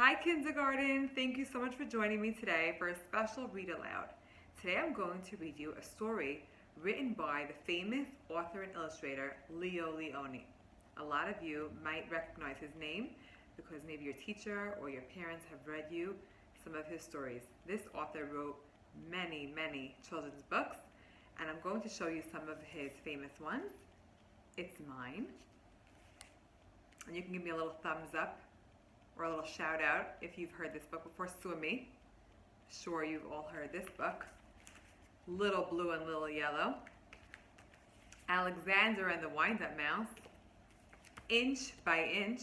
Hi kindergarten, thank you so much for joining me today for a special read aloud. Today I'm going to read you a story written by the famous author and illustrator Leo Leone. A lot of you might recognize his name because maybe your teacher or your parents have read you some of his stories. This author wrote many children's books, and I'm going to show you some of his famous ones. It's mine, and you can give me a little thumbs up or a little shout out if you've heard this book before. Sue me. Sure, you've all heard this book. Little Blue and Little Yellow, Alexander and the Wind-Up Mouse, Inch by Inch,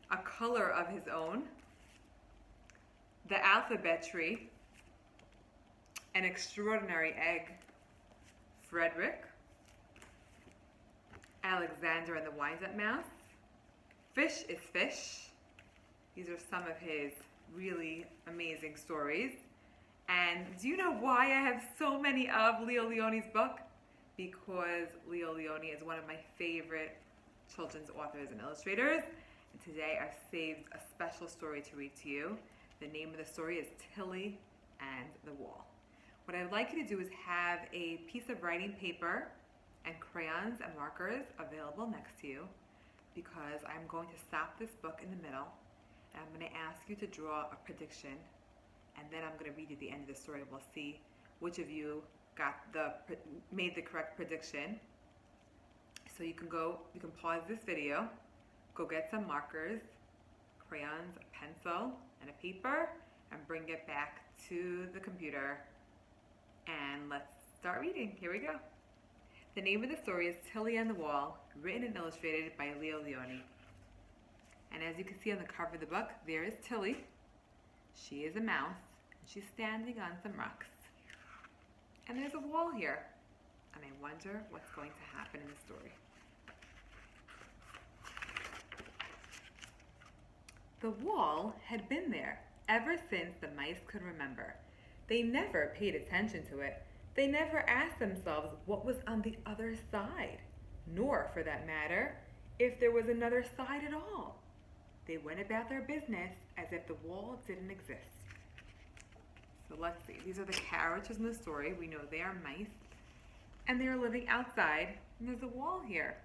A Color of His Own, The Alphabet Tree, An Extraordinary Egg, Frederick, Alexander and the Wind-Up Mouse, Fish is Fish. These are some of his really amazing stories. And do you know why I have so many of Leo Leone's book? Because Leo Leone is one of my favorite children's authors and illustrators. And today I've saved a special story to read to you. The name of the story is Tillie and the Wall. What I'd like you to do is have a piece of writing paper and crayons and markers available next to you, because I'm going to stop this book in the middle and I'm going to ask you to draw a prediction, and then I'm going to read you the end of the story. We'll see which of you made the correct prediction. So you can pause this video, go get some markers, crayons, a pencil, and a paper, and bring it back to the computer, and let's start reading. Here we go. The name of the story is Tillie and the Wall, written and illustrated by Leo Leone. And as you can see on the cover of the book, there is Tillie. She is a mouse, and she's standing on some rocks. And there's a wall here, and I wonder what's going to happen in the story. The wall had been there ever since the mice could remember. They never paid attention to it. They never asked themselves what was on the other side, nor, for that matter, if there was another side at all. They went about their business as if the wall didn't exist. So let's see. These are the characters in the story. We know they are mice, and they are living outside, and there's a wall here.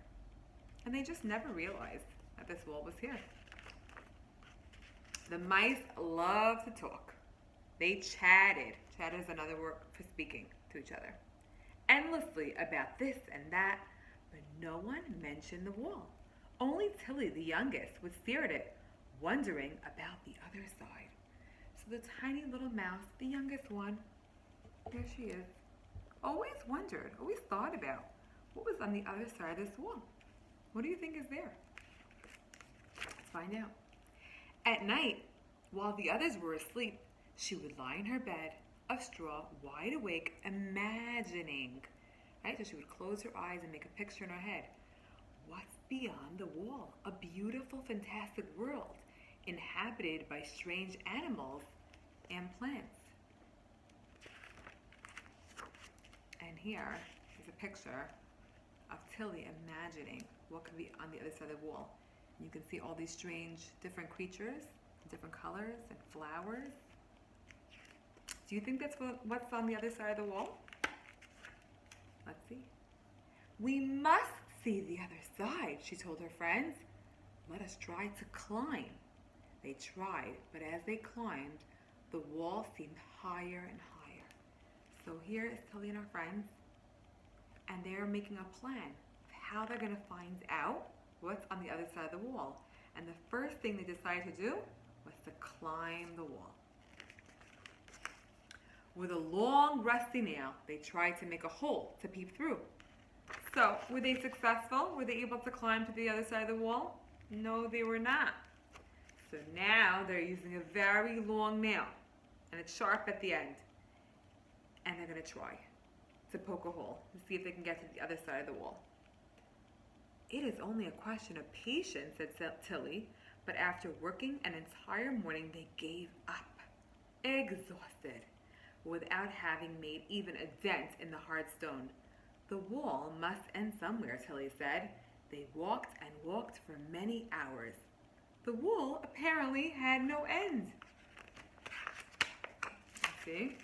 And they just never realized that this wall was here. The mice love to talk. They chatted. Chat is another word for speaking to each other endlessly about this and that, but no one mentioned the wall. Only Tillie, the youngest, would stare at it, wondering about the other side. So the tiny little mouse, the youngest one, there she is, always wondered, always thought about what was on the other side of this wall. What do you think is there? Let's find out. At night, while the others were asleep, she would lie in her bed of straw, wide awake, imagining. Right? So she would close her eyes and make a picture in her head. What's beyond the wall? A beautiful, fantastic world inhabited by strange animals and plants. And here is a picture of Tillie imagining what could be on the other side of the wall. You can see all these strange, different creatures, different colors and flowers. Do you think that's what's on the other side of the wall? Let's see. We must see the other side, she told her friends. Let us try to climb. They tried, but as they climbed, the wall seemed higher and higher. So here is Tillie and her friends, and they're making a plan of how they're going to find out what's on the other side of the wall. And the first thing they decided to do was to climb the wall. With a long, rusty nail, they tried to make a hole to peep through. So, were they successful? Were they able to climb to the other side of the wall? No, they were not. So now they're using a very long nail, and it's sharp at the end. And they're going to try to poke a hole and see if they can get to the other side of the wall. It is only a question of patience, said Tillie, but after working an entire morning, they gave up, exhausted, without having made even a dent in the hard stone. The wall must end somewhere, Tillie said. They walked and walked for many hours. the wool apparently had no end. See?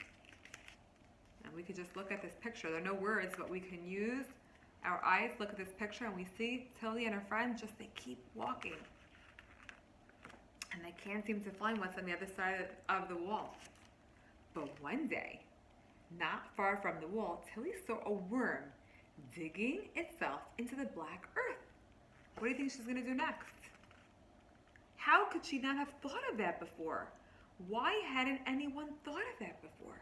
And we could just look at this picture. There are no words, but we can use our eyes, look at this picture, and we see Tillie and her friend they keep walking. And they can't seem to find what's on the other side of the wall. But one day, not far from the wall, Tillie saw a worm digging itself into the black earth. What do you think she's going to do next? How could she not have thought of that before? Why hadn't anyone thought of that before?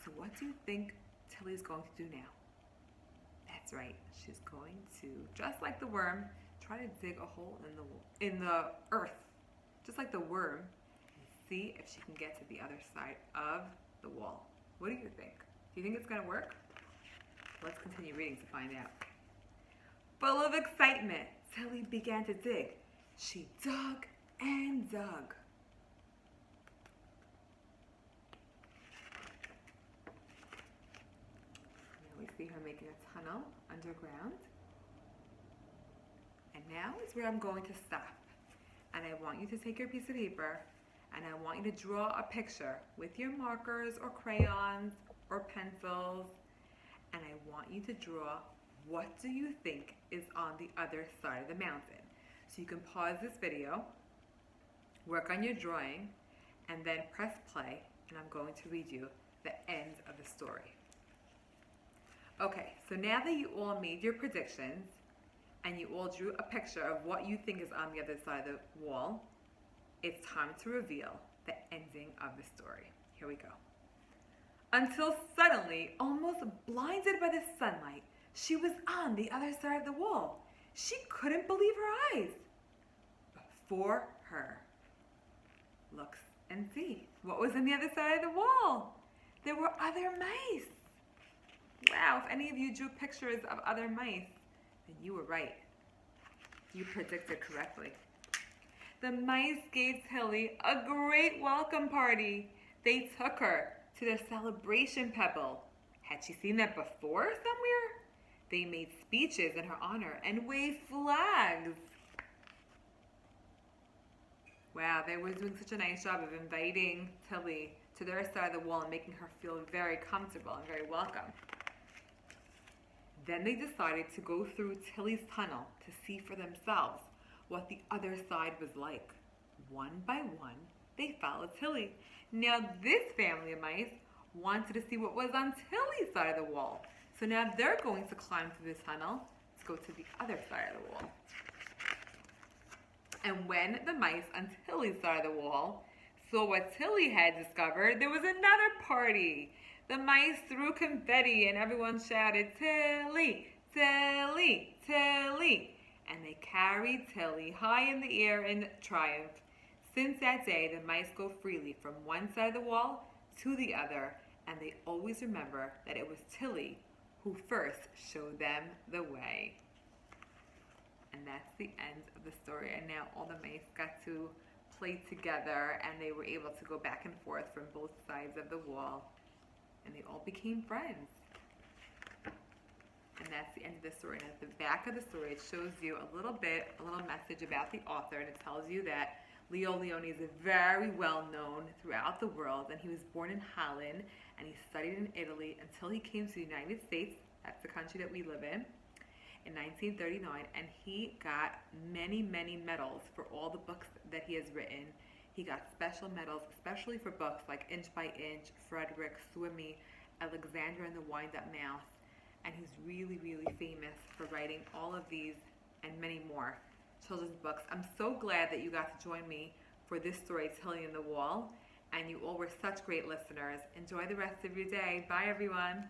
So what do you think Tillie's going to do now? That's right. She's going to, just like the worm, try to dig a hole in the earth, just like the worm, and see if she can get to the other side of the wall. What do you think? Do you think it's going to work? Let's continue reading to find out. Full of excitement, Tillie began to dig. She dug and dug. We see her making a tunnel underground. And now is where I'm going to stop. And I want you to take your piece of paper and I want you to draw a picture with your markers or crayons or pencils. And I want you to draw what do you think is on the other side of the mountain. So you can pause this video, work on your drawing, and then press play, and I'm going to read you the end of the story. Okay, so now that you all made your predictions and you all drew a picture of what you think is on the other side of the wall, it's time to reveal the ending of the story. Here we go. Until suddenly, almost blinded by the sunlight, she was on the other side of the wall. She couldn't believe her eyes. Before her, look and see. What was on the other side of the wall? There were other mice. Wow, if any of you drew pictures of other mice, then you were right. You predicted correctly. The mice gave Tillie a great welcome party. They took her to their celebration pebble. Had she seen that before somewhere? They made speeches in her honor and waved flags. Wow, they were doing such a nice job of inviting Tillie to their side of the wall and making her feel very comfortable and very welcome. Then they decided to go through Tillie's tunnel to see for themselves what the other side was like. One by one, they followed Tillie. Now this family of mice wanted to see what was on Tillie's side of the wall. So now they're going to climb through the tunnel to go to the other side of the wall. And when the mice on Tillie's side of the wall saw what Tillie had discovered, there was another party. The mice threw confetti and everyone shouted, "Tillie, Tillie, Tillie." And they carried Tillie high in the air in triumph. Since that day, the mice go freely from one side of the wall to the other, and they always remember that it was Tillie who first showed them the way. And that's the end of the story. And now all the mice got to play together and they were able to go back and forth from both sides of the wall. And they all became friends. And that's the end of the story. And at the back of the story, it shows you a little message about the author. And it tells you that Leo Leone is very well known throughout the world. And he was born in Holland and he studied in Italy until he came to the United States. That's the country that we live in 1939. And he got many, many medals for all the books that he has written. He got special medals, especially for books like Inch by Inch, Frederick, Swimmy, Alexander and the Wind-Up Mouse. And he's really, really famous for writing all of these and many more children's books. I'm so glad that you got to join me for this story, Tillie and the Wall. And you all were such great listeners. Enjoy the rest of your day. Bye, everyone.